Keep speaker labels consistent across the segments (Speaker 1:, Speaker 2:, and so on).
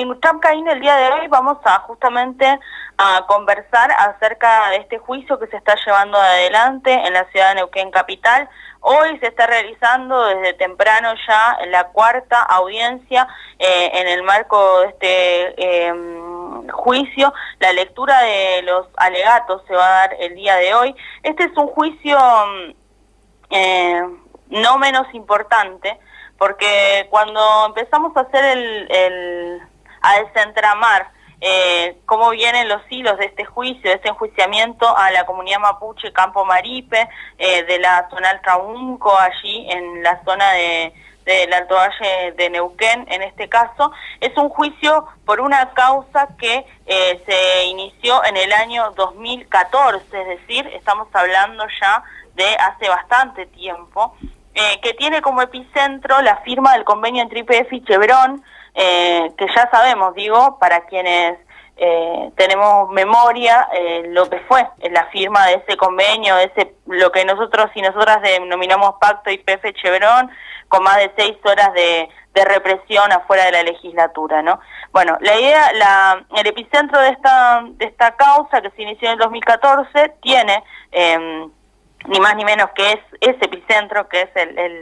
Speaker 1: el Chapcaín del día de hoy vamos a justamente a conversar acerca de este juicio que se está llevando adelante en la ciudad de Neuquén Capital. Hoy se está realizando desde temprano ya la cuarta audiencia en el marco de este juicio. La lectura de los alegatos se va a dar el día de hoy. Este es un juicio no menos importante, porque cuando empezamos a hacer a desentramar cómo vienen los hilos de este juicio, de este enjuiciamiento a la comunidad mapuche Campo Maripe, de la zona Traunco, allí en la zona del Alto Valle de Neuquén, en este caso, es un juicio por una causa que se inició en el año 2014, es decir, estamos hablando ya de hace bastante tiempo, que tiene como epicentro la firma del convenio entre YPF y Chevron, que ya sabemos, digo, para quienes tenemos memoria, lo que fue la firma de ese convenio, lo que nosotros y nosotras denominamos Pacto YPF-Chevron, con más de 6 horas de represión afuera de la legislatura, ¿no? Bueno, la idea, el epicentro de esta causa, que se inició en el 2014, tiene ni más ni menos que es ese epicentro, que es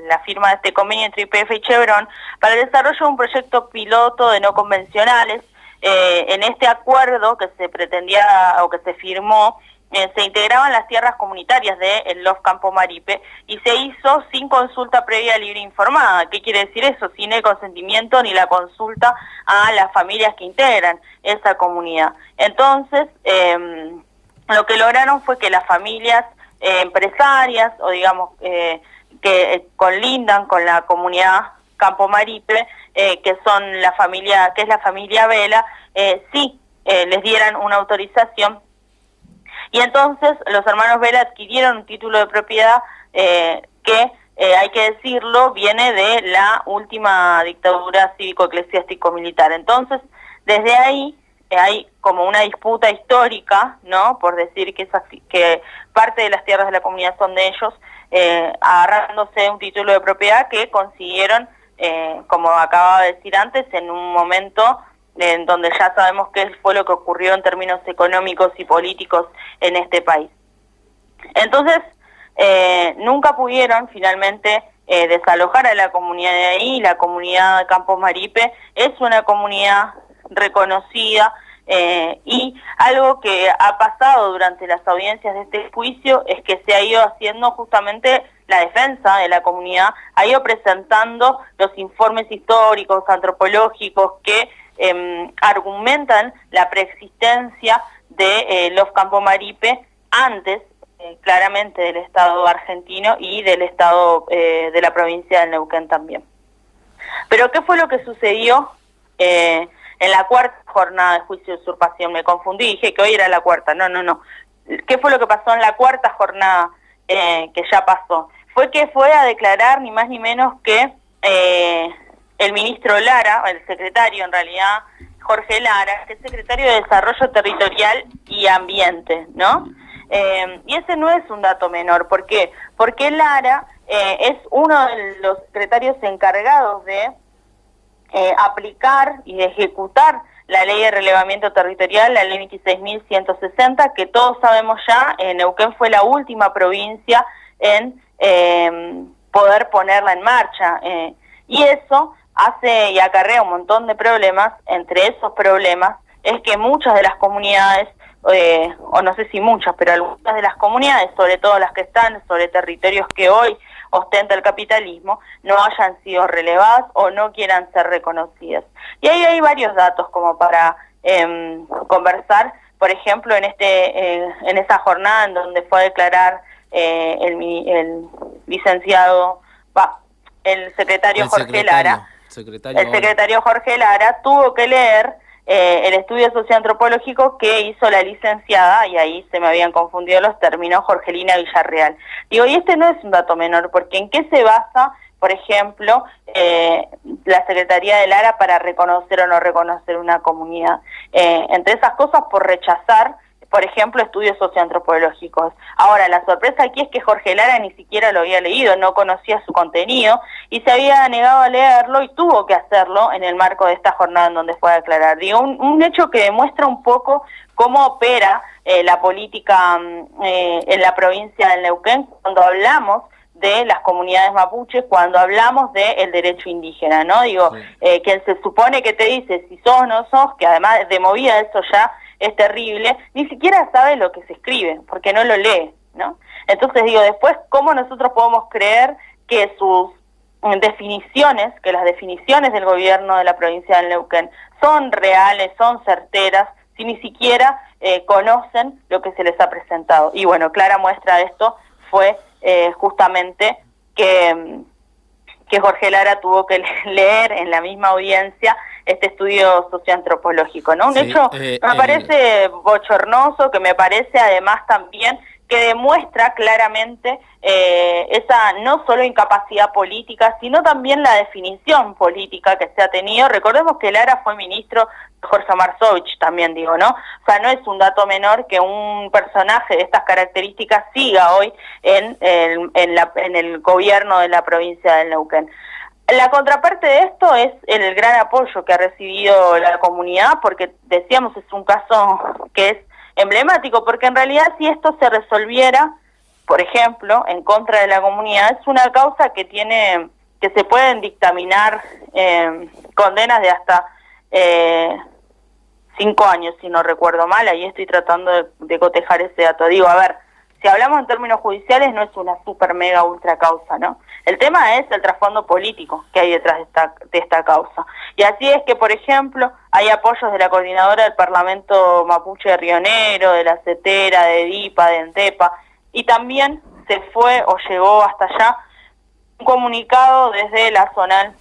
Speaker 1: la firma de este convenio entre YPF y Chevron, para el desarrollo de un proyecto piloto de no convencionales. En este acuerdo que se pretendía o que se firmó, se integraban las tierras comunitarias del LOF Campo Maripe y se hizo sin consulta previa libre e informada. ¿Qué quiere decir eso? Sin el consentimiento ni la consulta a las familias que integran esa comunidad. Entonces, lo que lograron fue que las familias empresarias, o digamos que colindan con la comunidad Campo Maripe, que son la familia Vela, sí les dieran una autorización, y entonces los hermanos Vela adquirieron un título de propiedad que, hay que decirlo, viene de la última dictadura cívico-eclesiástico-militar. Entonces, desde ahí hay como una disputa histórica, ¿no? Por decir que parte de las tierras de la comunidad son de ellos, agarrándose un título de propiedad que consiguieron, como acababa de decir antes, en un momento en donde ya sabemos qué fue lo que ocurrió en términos económicos y políticos en este país. Entonces, nunca pudieron finalmente desalojar a la comunidad de ahí. La comunidad de Campo Maripe es una comunidad reconocida, y algo que ha pasado durante las audiencias de este juicio es que se ha ido haciendo justamente la defensa de la comunidad, ha ido presentando los informes históricos, antropológicos que argumentan la preexistencia de los Campo Maripe antes, claramente, del Estado argentino y del Estado de la provincia de Neuquén también. Pero ¿qué fue lo que sucedió en la cuarta jornada de juicio de usurpación? Me confundí, dije que hoy era la cuarta. No. ¿Qué fue lo que pasó en la cuarta jornada que ya pasó? Fue a declarar ni más ni menos que el ministro Lara, el secretario en realidad, Jorge Lara, que es secretario de Desarrollo Territorial y Ambiente, ¿no? Y ese no es un dato menor. ¿Por qué? Porque Lara es uno de los secretarios encargados de aplicar y de ejecutar la ley de relevamiento territorial, la ley 26.160, que todos sabemos ya, Neuquén fue la última provincia en poder ponerla en marcha, y eso hace y acarrea un montón de problemas. Entre esos problemas es que muchas de las comunidades, o no sé si muchas, pero algunas de las comunidades, sobre todo las que están sobre territorios que hoy ostenta el capitalismo, no hayan sido relevadas o no quieran ser reconocidas. Y ahí hay varios datos como para conversar. Por ejemplo, en esa jornada en donde fue a declarar el secretario Jorge Lara, el secretario Jorge Lara tuvo que leer el estudio socioantropológico que hizo la licenciada, y ahí se me habían confundido los términos, Jorgelina Villarreal. Digo, y este no es un dato menor, porque ¿en qué se basa, por ejemplo, la Secretaría de Lara para reconocer o no reconocer una comunidad? Entre esas cosas, por rechazar por ejemplo, estudios socioantropológicos. Ahora, la sorpresa aquí es que Jorge Lara ni siquiera lo había leído, no conocía su contenido y se había negado a leerlo y tuvo que hacerlo en el marco de esta jornada en donde fue a declarar. Digo, un hecho que demuestra un poco cómo opera la política en la provincia del Neuquén cuando hablamos de las comunidades mapuches, cuando hablamos del derecho indígena, ¿no? Digo, sí. Quien se supone que te dice si sos o no sos, que además de movida eso ya es terrible, ni siquiera sabe lo que se escribe, porque no lo lee, ¿no? Entonces digo, después, ¿cómo nosotros podemos creer que sus definiciones, que las definiciones del gobierno de la provincia del Neuquén son reales, son certeras, si ni siquiera conocen lo que se les ha presentado? Y bueno, clara muestra de esto fue justamente que Jorge Lara tuvo que leer en la misma audiencia este estudio socioantropológico, ¿no? Un sí, hecho me parece bochornoso, que me parece además también que demuestra claramente esa no solo incapacidad política, sino también la definición política que se ha tenido. Recordemos que Lara fue ministro de Jorge Marsovich también, digo, ¿no? O sea, no es un dato menor que un personaje de estas características siga hoy en el gobierno de la provincia del Neuquén. La contraparte de esto es el gran apoyo que ha recibido la comunidad, porque decíamos es un caso que es emblemático, porque en realidad si esto se resolviera, por ejemplo, en contra de la comunidad, es una causa que se pueden dictaminar condenas de hasta 5 años, si no recuerdo mal. Ahí estoy tratando de cotejar ese dato. Digo, a ver, si hablamos en términos judiciales, no es una super mega ultra causa, ¿no? El tema es el trasfondo político que hay detrás de esta causa. Y así es que, por ejemplo, hay apoyos de la coordinadora del Parlamento Mapuche de Río Negro, de la CETERA, de DIPA, de ENTEPA, y también se fue o llegó hasta allá un comunicado desde la zonal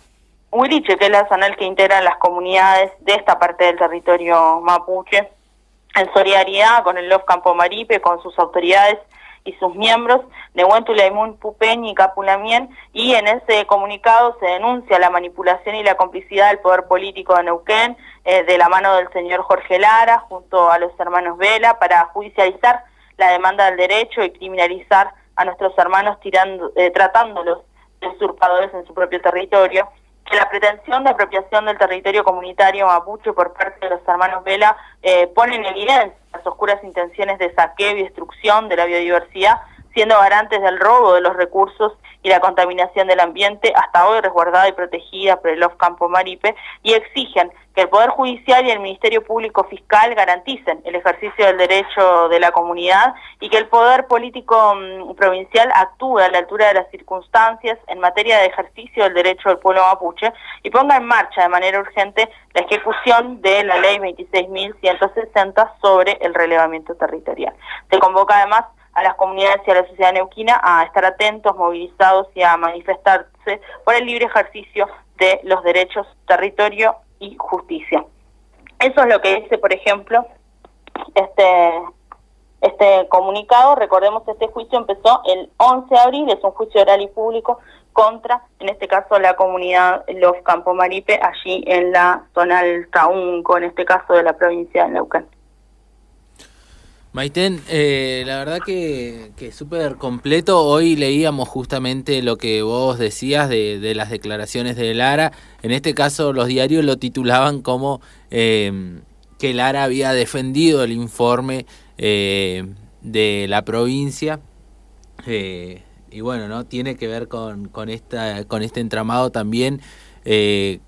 Speaker 1: Huiliche, que es la zonal que integra las comunidades de esta parte del territorio mapuche, en solidaridad con el LOF Campo Maripe, con sus autoridades y sus miembros, Nehuentulaimun, Pupeñi y Capulamien, y en ese comunicado se denuncia la manipulación y la complicidad del poder político de Neuquén, de la mano del señor Jorge Lara, junto a los hermanos Vela, para judicializar la demanda del derecho y criminalizar a nuestros hermanos tratándolos de usurpadores en su propio territorio. Que la pretensión de apropiación del territorio comunitario mapuche por parte de los hermanos Vela pone en evidencia las oscuras intenciones de saqueo y destrucción de la biodiversidad, siendo garantes del robo de los recursos y la contaminación del ambiente, hasta hoy resguardada y protegida por el LOF Campo Maripe, y exigen que el Poder Judicial y el Ministerio Público Fiscal garanticen el ejercicio del derecho de la comunidad y que el Poder Político Provincial actúe a la altura de las circunstancias en materia de ejercicio del derecho del pueblo mapuche y ponga en marcha de manera urgente la ejecución de la Ley 26.160 sobre el relevamiento territorial. Se convoca además a las comunidades y a la sociedad neuquina a estar atentos, movilizados y a manifestarse por el libre ejercicio de los derechos, territorio y justicia. Eso es lo que dice, por ejemplo, este comunicado. Recordemos, este juicio empezó el 11 de abril, es un juicio oral y público contra, en este caso, la comunidad Los Campo Maripe, allí en la zona del Taunco, en este caso de la provincia de Neuquén.
Speaker 2: Maiten, la verdad que súper completo. Hoy leíamos justamente lo que vos decías de las declaraciones de Lara. En este caso los diarios lo titulaban como que Lara había defendido el informe de la provincia. Y bueno, ¿no? Tiene que ver con este entramado también en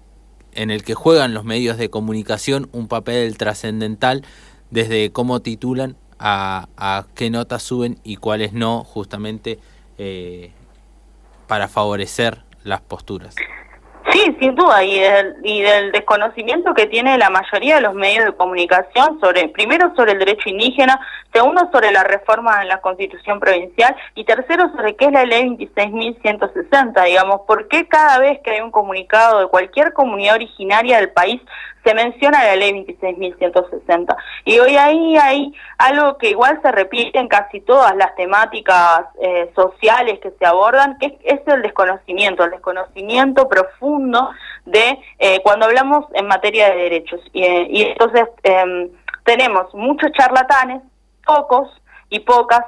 Speaker 2: el que juegan los medios de comunicación un papel trascendental desde cómo titulan a qué notas suben y cuáles no, justamente para favorecer las posturas.
Speaker 1: Sí, sin duda, y del desconocimiento que tiene la mayoría de los medios de comunicación primero sobre el derecho indígena, segundo sobre la reforma en la Constitución provincial y tercero sobre qué es la Ley 26.160, digamos, por qué cada vez que hay un comunicado de cualquier comunidad originaria del país se menciona la Ley 26.160. Y hoy ahí hay algo que igual se repite en casi todas las temáticas sociales que se abordan, que es el desconocimiento profundo de cuando hablamos en materia de derechos. Y entonces tenemos muchos charlatanes pocos y pocas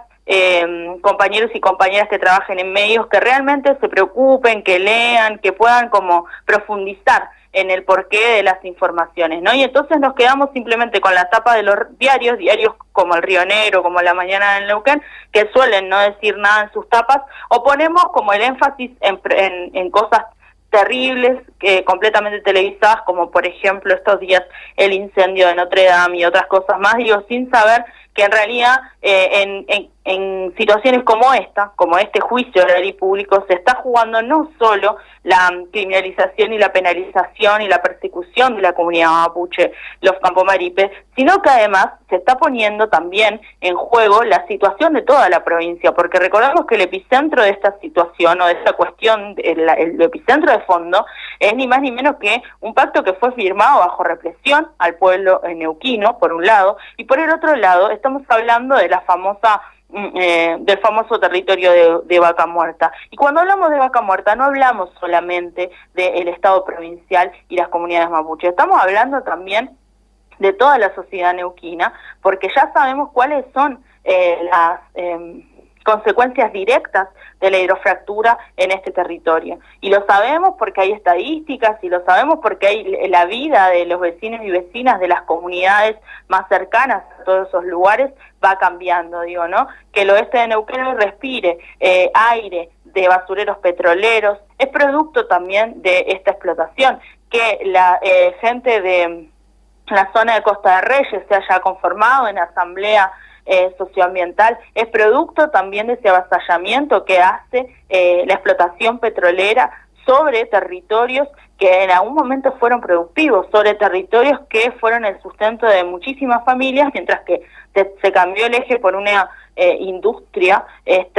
Speaker 1: compañeros y compañeras que trabajen en medios que realmente se preocupen, que lean, que puedan como profundizar en el porqué de las informaciones, ¿no? Y entonces nos quedamos simplemente con la tapa de los diarios como el Río Negro, como La Mañana del Neuquén, que suelen no decir nada en sus tapas, o ponemos como el énfasis en cosas terribles, completamente televisadas, como por ejemplo estos días el incendio de Notre Dame y otras cosas más, digo, sin saber que en realidad en situaciones como esta, como este juicio oral y público, se está jugando no solo la criminalización y la penalización y la persecución de la comunidad mapuche, los Campomaripe, sino que además se está poniendo también en juego la situación de toda la provincia, porque recordemos que el epicentro de esta situación o de esta cuestión, el epicentro de fondo, es ni más ni menos que un pacto que fue firmado bajo represión al pueblo neuquino, por un lado, y por el otro lado estamos hablando de la famosa del famoso territorio de Vaca Muerta. Y cuando hablamos de Vaca Muerta no hablamos solamente del Estado provincial y las comunidades mapuches, estamos hablando también de toda la sociedad neuquina, porque ya sabemos cuáles son las consecuencias directas de la hidrofractura en este territorio. Y lo sabemos porque hay estadísticas, y lo sabemos porque hay la vida de los vecinos y vecinas de las comunidades más cercanas a todos esos lugares va cambiando, digo, ¿no? Que el oeste de Neuquén respire aire de basureros petroleros, es producto también de esta explotación, que la gente de la zona de Costa de Reyes se haya conformado en asamblea socioambiental, es producto también de ese avasallamiento que hace la explotación petrolera sobre territorios que en algún momento fueron productivos, sobre territorios que fueron el sustento de muchísimas familias, mientras que se cambió el eje por una industria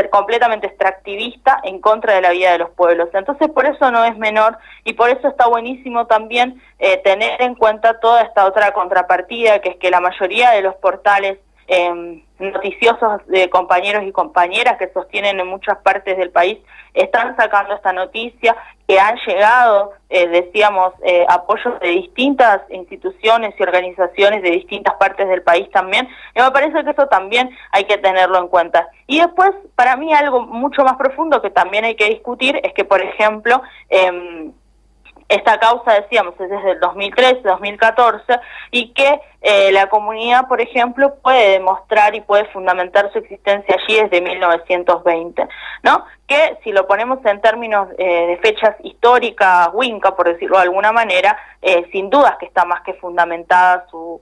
Speaker 1: completamente extractivista en contra de la vida de los pueblos. Entonces por eso no es menor y por eso está buenísimo también tener en cuenta toda esta otra contrapartida, que es que la mayoría de los portales noticiosos de compañeros y compañeras que sostienen en muchas partes del país están sacando esta noticia, que han llegado, decíamos, apoyos de distintas instituciones y organizaciones de distintas partes del país también, y me parece que eso también hay que tenerlo en cuenta. Y después, para mí, algo mucho más profundo que también hay que discutir es que, por ejemplo, esta causa, decíamos, es desde el 2013, 2014, y que la comunidad, por ejemplo, puede demostrar y puede fundamentar su existencia allí desde 1920, ¿no? Que si lo ponemos en términos de fechas históricas, Winca, por decirlo de alguna manera, sin dudas que está más que fundamentada su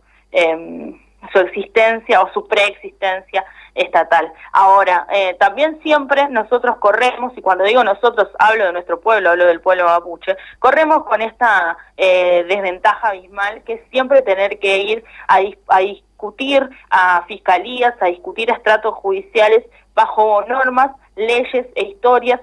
Speaker 1: existencia o su preexistencia estatal. Ahora, también siempre nosotros corremos, y cuando digo nosotros hablo de nuestro pueblo, hablo del pueblo mapuche, corremos con esta desventaja abismal que es siempre tener que ir a discutir a fiscalías, a discutir a estratos judiciales bajo normas, leyes e historias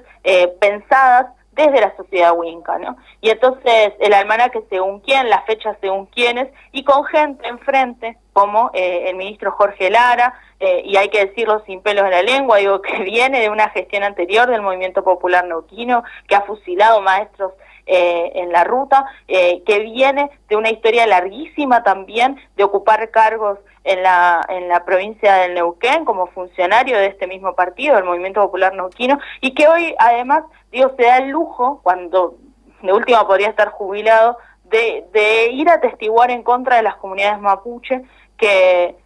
Speaker 1: pensadas desde la sociedad Winca, ¿no? Y entonces el almanaque según quién, las fechas según quiénes, y con gente enfrente, como el ministro Jorge Lara, y hay que decirlo sin pelos en la lengua, digo que viene de una gestión anterior del Movimiento Popular Neuquino, que ha fusilado maestros en la ruta, que viene de una historia larguísima también de ocupar cargos en la provincia del Neuquén como funcionario de este mismo partido, el Movimiento Popular Neuquino, y que hoy además, digo, se da el lujo, cuando de última podría estar jubilado, de ir a atestiguar en contra de las comunidades mapuche que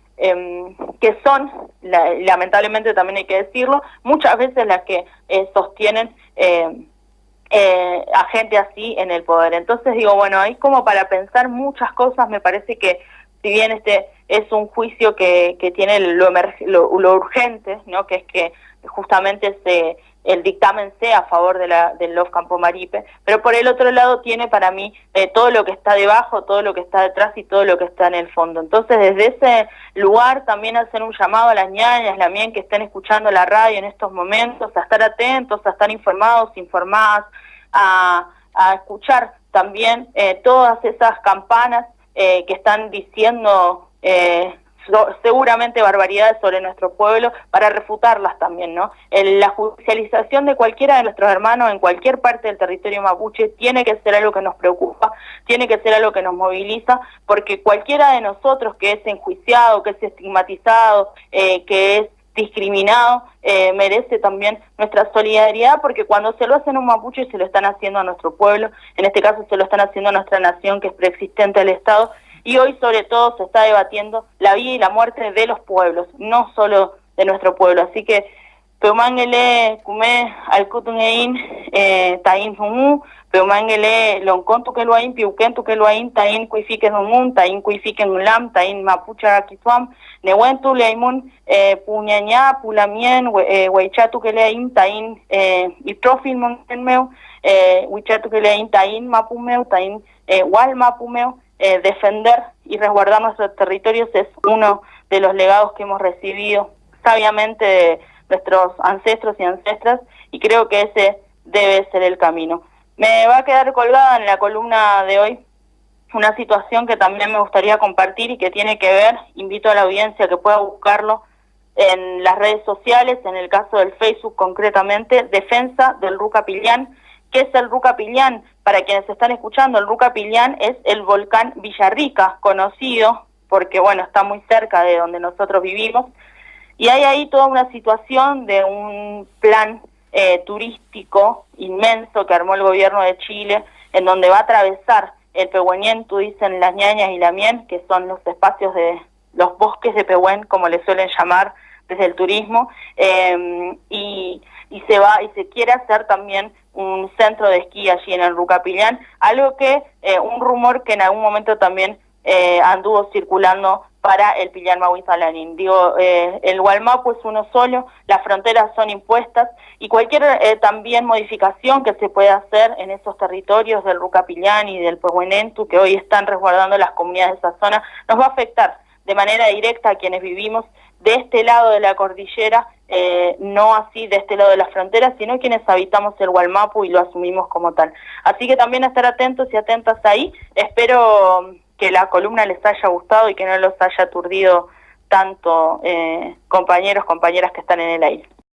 Speaker 1: son, lamentablemente también hay que decirlo, muchas veces las que sostienen a gente así en el poder. Entonces digo, bueno, hay como para pensar muchas cosas. Me parece que si bien este es un juicio que tiene lo urgente, ¿no? Que es que justamente el dictamen sea a favor de los Campomaripe, pero por el otro lado tiene para mí todo lo que está debajo, todo lo que está detrás y todo lo que está en el fondo. Entonces desde ese lugar también hacer un llamado a las ñañas, la mien que estén escuchando la radio en estos momentos, a estar atentos, a estar informados, informadas, a escuchar también todas esas campanas que están diciendo seguramente barbaridades sobre nuestro pueblo, para refutarlas también, ¿no? La judicialización de cualquiera de nuestros hermanos en cualquier parte del territorio mapuche tiene que ser algo que nos preocupa, tiene que ser algo que nos moviliza, porque cualquiera de nosotros que es enjuiciado, que es estigmatizado, que es discriminado, merece también nuestra solidaridad, porque cuando se lo hacen a un mapuche se lo están haciendo a nuestro pueblo, en este caso se lo están haciendo a nuestra nación que es preexistente al Estado, y hoy sobre todo se está debatiendo la vida y la muerte de los pueblos, no solo de nuestro pueblo. Así que Peumangele kume alkutungein tain humu, Peumangele lonkon tukeluain, piuken tukeluain, tain kuifiken humun, tain kuifiken ulam, tain mapucha kituam, newentu leimun puñaña, pulamien, weichatu keleain, tain itrofil mongenmeu, wichatu keleain, tain mapumeu, tain wal mapumeu. Defender y resguardar nuestros territorios es uno de los legados que hemos recibido sabiamente de nuestros ancestros y ancestras, y creo que ese debe ser el camino. Me va a quedar colgada en la columna de hoy una situación que también me gustaría compartir y que tiene que ver, invito a la audiencia que pueda buscarlo en las redes sociales, en el caso del Facebook concretamente, Defensa del Rucapillán. ¿Qué es el Rucapillán? Para quienes están escuchando, el Rucapillán es el volcán Villarrica, conocido porque, bueno, está muy cerca de donde nosotros vivimos, y hay ahí toda una situación de un plan turístico inmenso que armó el gobierno de Chile, en donde va a atravesar el Pehuenientu, dicen las ñañas y la mien, que son los espacios de los bosques de Pehuen, como le suelen llamar desde el turismo, y se quiere hacer también un centro de esquí allí en el Rucapillán, algo que, un rumor que en algún momento también anduvo circulando para el Pillán Mahuizalanín. Digo, el Gualmapu es uno solo, las fronteras son impuestas, y cualquier también modificación que se pueda hacer en esos territorios del Rucapillán y del Pehuenentu, que hoy están resguardando las comunidades de esa zona, nos va a afectar de manera directa a quienes vivimos de este lado de la cordillera, no así de este lado de las fronteras, sino quienes habitamos el Gualmapu y lo asumimos como tal. Así que también estar atentos y atentas ahí. Espero que la columna les haya gustado y que no los haya aturdido tanto compañeros, compañeras que están en el aire.